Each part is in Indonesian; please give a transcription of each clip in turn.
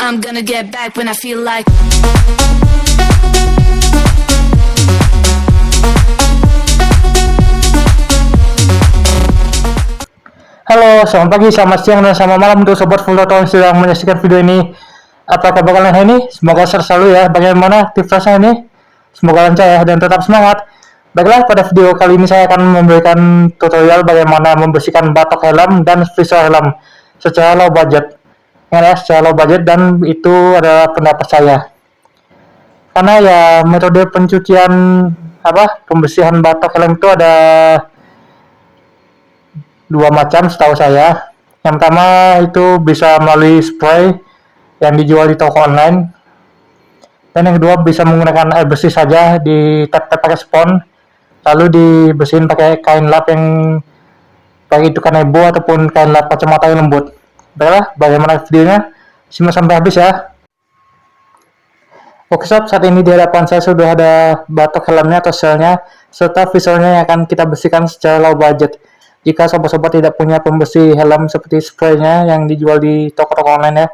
I'm gonna get back when I feel like. Halo, selamat pagi, selamat siang, dan selamat malam untuk sobat full yang sedang menyaksikan video ini. Apa kabar kalian hari ini? Semoga sehat selalu ya. Bagaimana aktivitasnya ini? Semoga lancar ya dan tetap semangat. Baiklah, pada video kali ini saya akan memberikan tutorial bagaimana membersihkan batok helm dan visor helm secara low budget. Ingat ya, secara low budget, dan itu adalah pendapat saya. Karena ya metode pencucian pembersihan batok helm itu ada dua macam setahu saya. Yang pertama itu bisa melalui spray yang dijual di toko online, dan yang kedua bisa menggunakan air bersih saja, di tap-tap pakai spons, lalu dibersihin pakai kain lap yang baik itu kanebo ataupun kain lap kacamata yang lembut. Baiklah, bagaimana videonya? Simak sampai habis ya. Oke sob, saat ini di hadapan saya sudah ada batok helmnya atau selnya serta visornya yang akan kita bersihkan secara low budget. Jika sobat-sobat tidak punya pembersih helm seperti spraynya yang dijual di toko-toko online ya,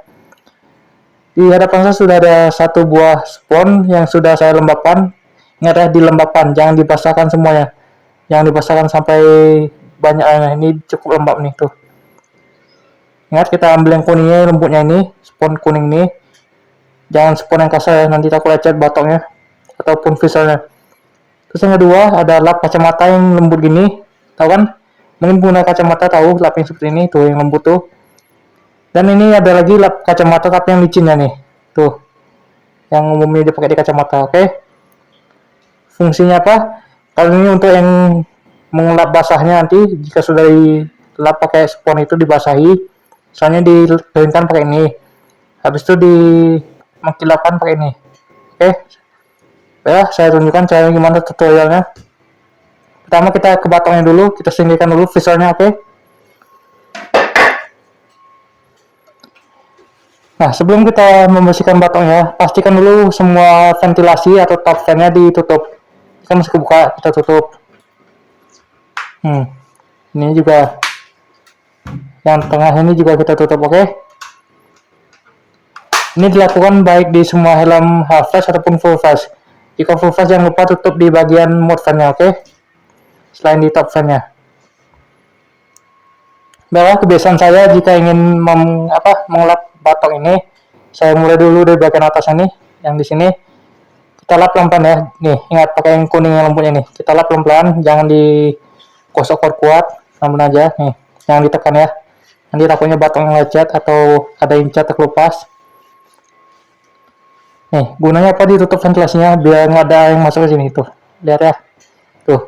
di hadapan saya sudah ada satu buah spons yang sudah saya lembabkan. Ingat ya, dilembabkan, jangan dibasahkan semuanya. Jangan dibasahkan sampai banyak. Ini cukup lembab nih tuh. Ingat, kita ambil yang kuningnya, lembutnya ini, spons kuning ini. Jangan spons yang kasar ya, nanti takut lecet batoknya ataupun visornya. Terus yang kedua ada lap kacamata yang lembut gini, tahu kan? Mungkin pengguna kacamata tahu lap yang seperti ini tuh, yang lembut tuh. Dan ini ada lagi lap kacamata tapi yang licinnya nih, tuh, yang umumnya dipakai di kacamata. Oke, fungsinya apa? Kalau ini untuk yang mengelap basahnya, nanti jika sudah dilap pakai spons itu dibasahi, soalnya dikeringkan pakai ini, habis itu mengkilapkan pakai ini. Oke, ya saya tunjukkan cara gimana tutorialnya. Pertama kita ke batoknya dulu, kita singkirkan dulu visornya. Oke. Nah, sebelum kita membersihkan batoknya, pastikan dulu semua ventilasi atau top fan-nya ditutup. Kita masih kebuka, kita tutup. Ini juga, yang tengah ini juga kita tutup. Oke. Ini dilakukan baik di semua helm half flash ataupun full flash. Jika full flash jangan lupa tutup di bagian mode fan-nya. Oke. Selain di top fan-nya. Bahwa kebiasaan saya jika ingin mengelap batok ini, saya mulai dulu dari bagian atas ini, yang di sini. Kita lap pelan-pelan ya. Nih, ingat pakai yang kuning yang lembutnya nih. Kita lap pelan-pelan, jangan dikosok kuat, pelan-pelan aja. Nih, jangan ditekan ya. Nanti takutnya batok yang lecet atau ada yang cat terkelupas. Nih, gunanya apa ditutup ventilasinya biar nggak ada yang masuk ke sini tuh. Lihat ya. Tuh.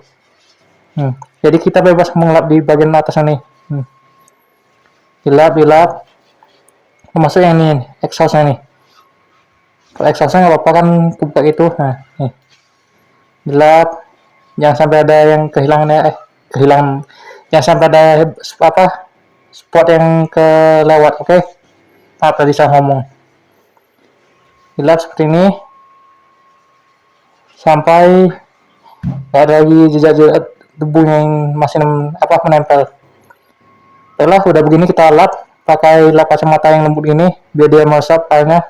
Jadi kita bebas mengelap di bagian atas nih. Dilap, termasuk yang ini, exhaustnya nih. Kalau exhaustnya nggak apa-apa kan, kebuka gitu. Nah, nih, dilap, jangan sampai ada yang kehilangan ya. Jangan sampai ada spot yang kelewat. Oke. Maaf tadi saya ngomong. Dilap seperti ini sampai nggak ada lagi jejak debu yang masih menempel. Setelah udah begini kita lap pakai lap kacamata yang lembut gini biar dia meresap airnya.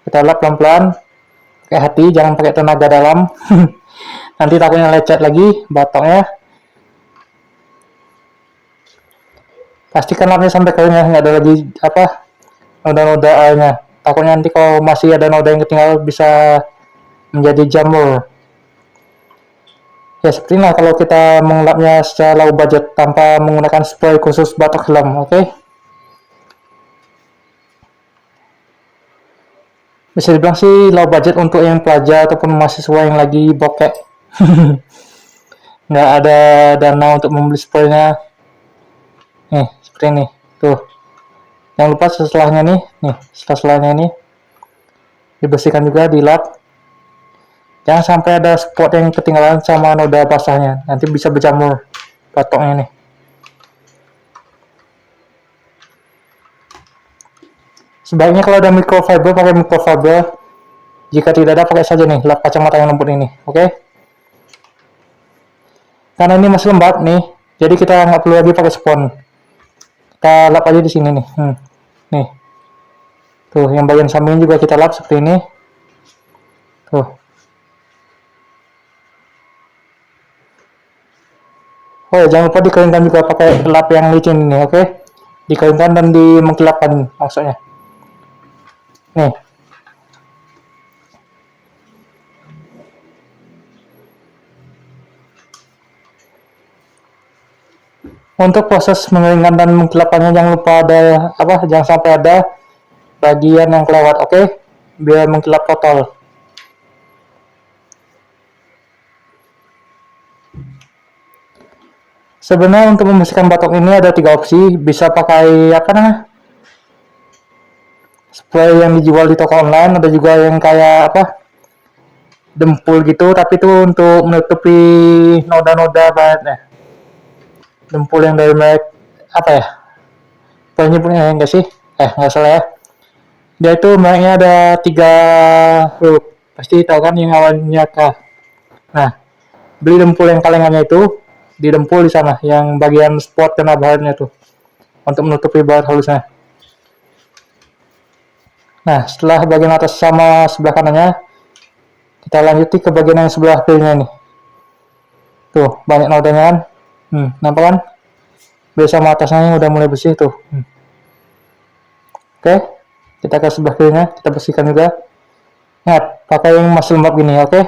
Kita lap pelan-pelan, pakai hati, jangan pakai tenaga dalam. Nanti takutnya lecet lagi batoknya. Pastikan lapnya sampai kering ya, nggak ada lagi noda-noda airnya. Takutnya nanti kalau masih ada noda yang ketinggalan bisa menjadi jamur. Ya seperti ini kalau kita mengelapnya secara low budget tanpa menggunakan spray khusus batok helm. Oke. Bisa dibilang sih low budget untuk yang pelajar ataupun mahasiswa yang lagi bokek. Nggak ada dana untuk membeli spraynya. Nih seperti ini tuh. Jangan lupa setelahnya nih, setelahnya ini dibersihkan juga, dilap. Jangan sampai ada spot yang ketinggalan sama noda basahnya, nanti bisa berjamur batoknya nih. Sebaiknya kalau ada microfiber, pakai microfiber. Jika tidak ada, pakai saja nih lap kacamata yang lembut ini. Oke. Karena ini masih lembab nih, jadi kita nggak perlu lagi pakai spons. Kita lap aja di sini nih. Nih, Tuh, yang bagian samping juga kita lap seperti ini. Tuh. Oh, jangan lupa dikeringkan juga pakai lap yang licin ini, oke? Dikeringkan dan dimengkilapkan maksudnya. Nih. Untuk proses mengeringkan dan mengkilapkannya jangan lupa jangan sampai ada bagian yang kelewat, oke? Biar mengkilap total. Sebenarnya untuk membersihkan batok ini ada 3 opsi, bisa pakai spray yang dijual di toko online, ada juga yang kayak dempul gitu, tapi itu untuk menutupi noda-noda banget. Dempul yang dari merek penyebutnya enggak sih? Nggak salah ya. Dia itu mereknya ada 3 huruf, pasti tahu kan yang awalnya K. Nah, beli dempul yang kalengannya itu, di dempul di sana, yang bagian spot kena bahannya tuh, untuk menutupi bahan halusnya. Nah, setelah bagian atas sama sebelah kanannya, kita lanjuti ke bagian yang sebelah kirinya nih. Tuh, banyak nodanya kan? Nampak kan? Biasa sama atasnya udah mulai bersih tuh. Oke, kita ke sebelah kirinya, kita bersihkan juga. Ingat, pakai yang masih lembab gini, oke?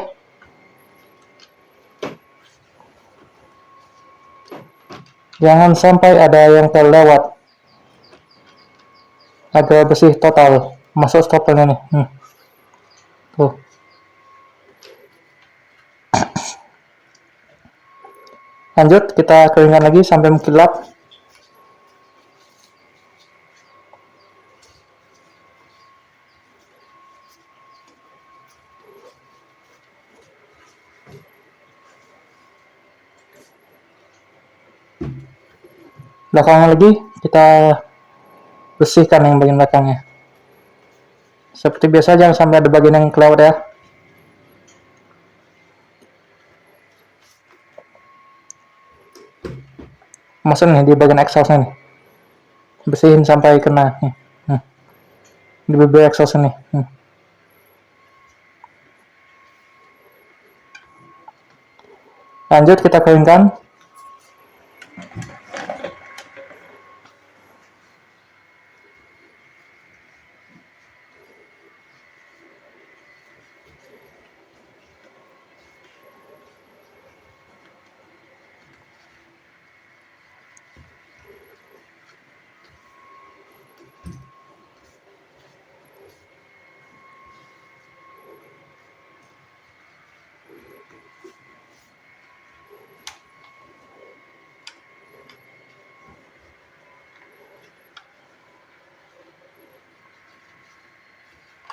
Jangan sampai ada yang terlewat. Agar bersih total. Masuk stoppernya nih. Tuh. Lanjut, kita keringkan lagi sampai mengkilap. Belakangnya lagi kita bersihkan yang bagian belakangnya. Seperti biasa, jangan sampai ada bagian yang kelewat ya. Masuk nih di bagian exhaustnya nih, bersihin sampai kena nih. Di bibir exhaust nih. Lanjut kita keringkan.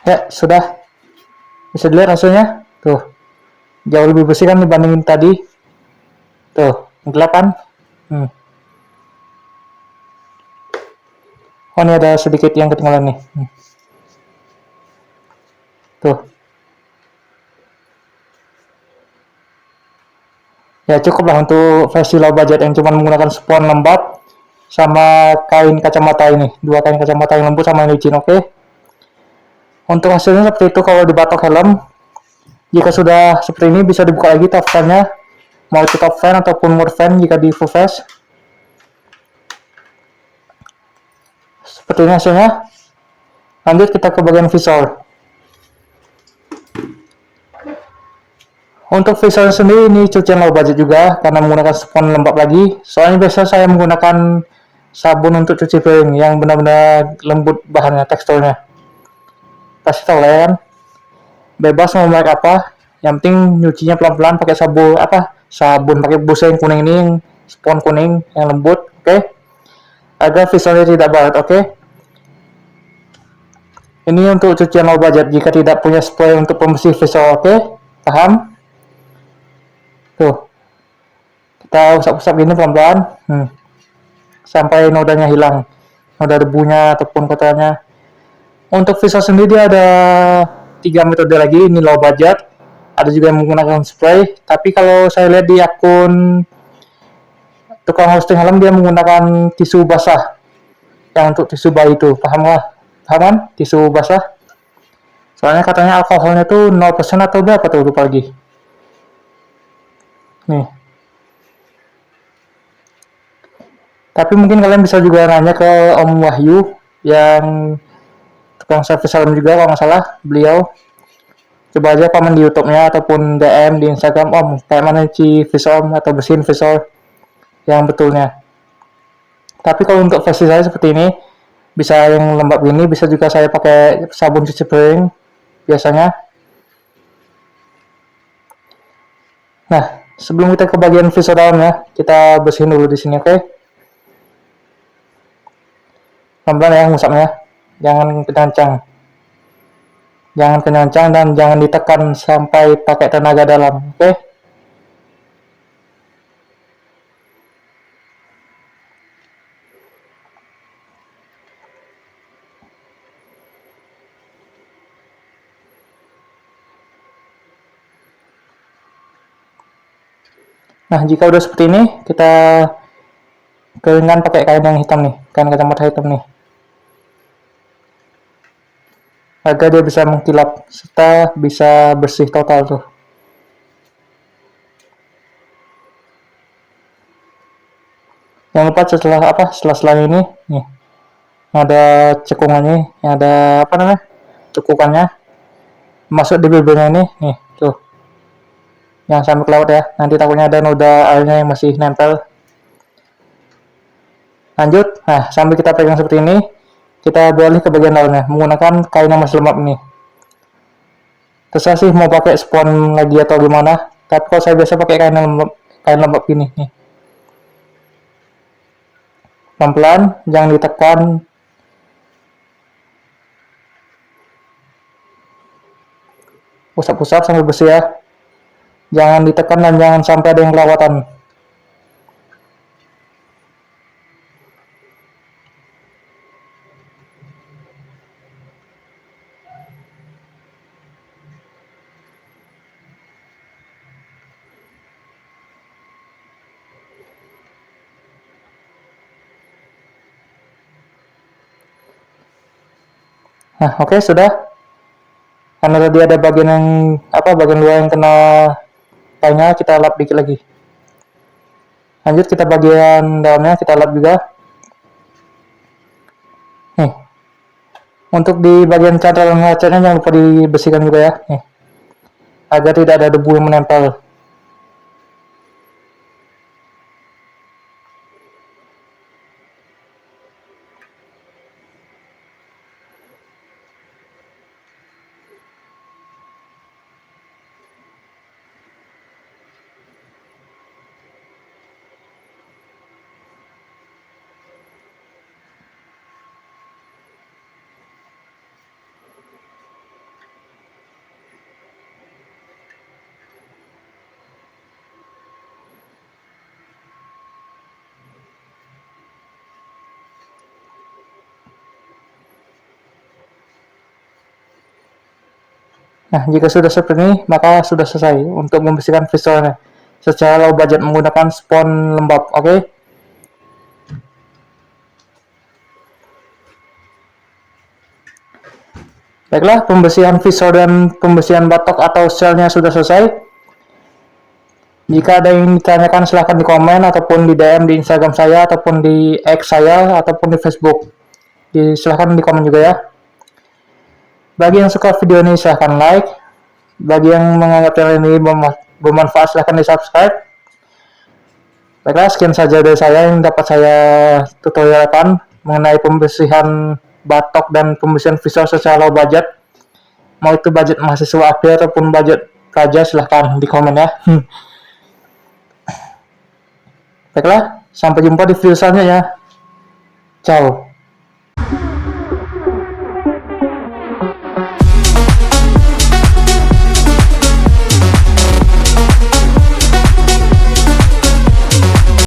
Ya, sudah. Bisa dilihat hasilnya. Tuh. Jauh lebih bersih kan dibandingin tadi. Tuh, gelap kan? Oh, ini ada sedikit yang ketinggalan nih. Tuh. Ya, cukup lah untuk versi low budget yang cuma menggunakan spons lembab sama kain kacamata ini. 2 kain kacamata yang lembut sama yang licin, oke? Untuk hasilnya seperti itu kalau di batok helm. Jika sudah seperti ini, bisa dibuka lagi top fan-nya, mau itu top fan ataupun mode fan jika di full flash. Seperti ini hasilnya. Lanjut kita ke bagian visor. Untuk visor sendiri ini cucian low budget juga karena menggunakan spons lembab lagi. Soalnya biasa saya menggunakan sabun untuk cuci piring yang benar-benar lembut bahannya, teksturnya. Pasti tahu lah ya kan? Bebas mau merek apa, yang penting nyucinya pelan-pelan pakai sabun pakai busa yang kuning ini, yang spons kuning yang lembut, oke? Agar visornya tidak baret, oke? Ini untuk cucian low budget jika tidak punya spray untuk pembersih visor, oke? Paham? Tuh, kita usap-usap gini pelan-pelan, sampai nodanya hilang, noda debunya ataupun kotorannya. Untuk visor sendiri ada 3 metode lagi, ini low budget, ada juga yang menggunakan spray, tapi kalau saya lihat di akun tukang hosting helm dia menggunakan tisu basah yang untuk tisu bayi itu, paham nggak? Haman, tisu basah. Soalnya katanya alkoholnya tuh 0% atau berapa tuh, lupa lagi. Nih. Tapi mungkin kalian bisa juga nanya ke Om Wahyu yang tukang servis helm juga kalau nggak salah beliau. Coba aja komen di YouTube-nya ataupun DM di Instagram, Om, kayak mana cuci visor Om atau bersihin visor yang betulnya. Tapi kalau untuk versi saya seperti ini, bisa yang lembab ini, bisa juga saya pakai sabun cuci piring biasanya. Nah, sebelum kita ke bagian visor dalamnya, kita bersihin dulu di sini, oke? Pelan-pelan ya ngusapnya, jangan kencang. Jangan kencang dan jangan ditekan sampai pakai tenaga dalam, oke? Nah, jika udah seperti ini, kita keringkan pakai kain yang hitam nih, kain kacamata hitam nih. Agar dia bisa mengkilap serta bisa bersih total tuh. Jangan lupa setelah ini nih ada cekungannya, ada apa namanya, cekukannya masuk di bibirnya ini nih tuh, jangan sampai ke laut ya, nanti takutnya ada noda airnya yang masih nempel. Lanjut, nah sambil kita pegang seperti ini, kita beralih ke bagian dalamnya menggunakan kain yang masih lembab nih. Terserah sih mau pakai spons lagi atau gimana, tapi kalau saya biasa pakai kain lembab gini nih. Pelan-pelan, jangan ditekan. Usap-usap sampai bersih ya. Jangan ditekan dan jangan sampai ada yang kelewatan. Nah, oke, sudah. Karena tadi ada bagian luar yang kena kainnya, kita lap dikit lagi. Lanjut, kita bagian dalamnya kita lap juga. Nih. Untuk di bagian cataran ngacatnya jangan lupa dibersihkan juga ya. Nih. Agar tidak ada debu yang menempel. Nah, jika sudah seperti ini, maka sudah selesai untuk membersihkan visornya secara low budget menggunakan spons lembab, oke? Baiklah, pembersihan visor dan pembersihan batok atau selnya sudah selesai. Jika ada yang ditanyakan silahkan di komen ataupun di DM di Instagram saya ataupun di X saya ataupun di Facebook. Silahkan di komen juga ya. Bagi yang suka video ini silahkan like. Bagi yang menganggap channel ini bermanfaat silahkan di subscribe. Baiklah, sekian saja dari saya yang dapat saya tutorialkan mengenai pembersihan batok dan pembersihan visor secara low budget. Mau itu budget mahasiswa akhir ataupun budget pelajar silahkan di komen ya. Baiklah, sampai jumpa di video selanjutnya. Ciao.